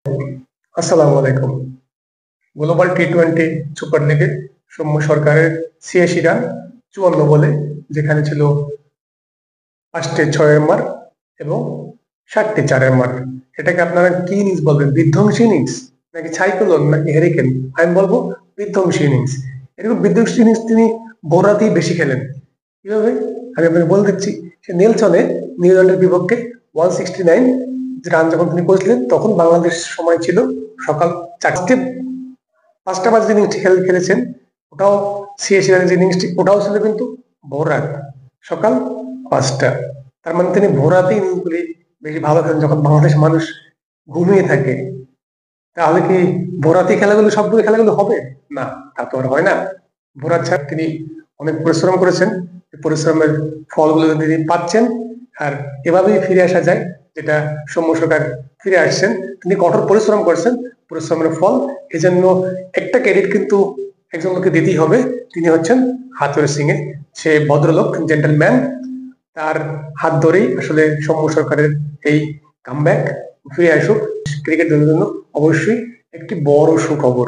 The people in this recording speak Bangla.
আসসালামু আলাইকুম। গ্লোবাল টি-20 সুপার লিগে সৌম্য সরকারের ৮৬ রান ৫৪ বলে, যেখানে ছিল ৫টে ৬ মার এবং ৭টে ৪ মার। এটাকে আপনারা কি ইনিংস বলবেন? বিধ্বংসী ইনিংস নাকি সাইক্লোন নাকি হ্যারিকেন? আমি বলবো বিধ্বংসী ইনিংস। এরকম বিধ্বংসী ইনিংস তিনি ভোর বেশি খেলেন। কিভাবে? আমি আপনাকে বলে দিচ্ছি। সে নেলসনে নিউজিল্যান্ডের বিপক্ষে 169 রান যখন তিনি করেছিলেন, তখন বাংলাদেশ সময় ছিল সকাল ৪টে ৫টা বাজে ইনিংসটি খেলেছেন। ওটাও ৮৬ রানের যে ইনিংসটি, ওটাও ছিল কিন্তু ভোর রাত, সকাল ৫টা। তার মানে তিনি ভোর রাতে ইনিংসগুলি বেশি ভালো খেলেন, যখন বাংলাদেশ মানুষ ঘুমিয়ে থাকে। তাহলে কি ভোরাতি খেলাগুলো সবগুলো খেলাগুলো হবে? না, তা তো আর হয় না। ভোরাত ছাড়া তিনি অনেক পরিশ্রম করেছেন, পরিশ্রমের ফলগুলো তিনি পাচ্ছেন। আর এভাবেই ফিরে আসা যায়, যেটা সৌম্য সরকার ফিরে আসছেন। তিনি কঠোর পরিশ্রম করেছেন, পরিশ্রমের ফল। এজন্য একটা ক্রেডিট কিন্তু একজন লোককে দিতেই হবে, তিনি হচ্ছেন হাথুর সিং এ। সে ভদ্রলোক, জেন্টলম্যান। তার হাত ধরেই আসলে সৌম্য সরকারের এই কামব্যাক ফিরে আসুক ক্রিকেট দলের জন্য অবশ্যই একটি বড় সুখবর।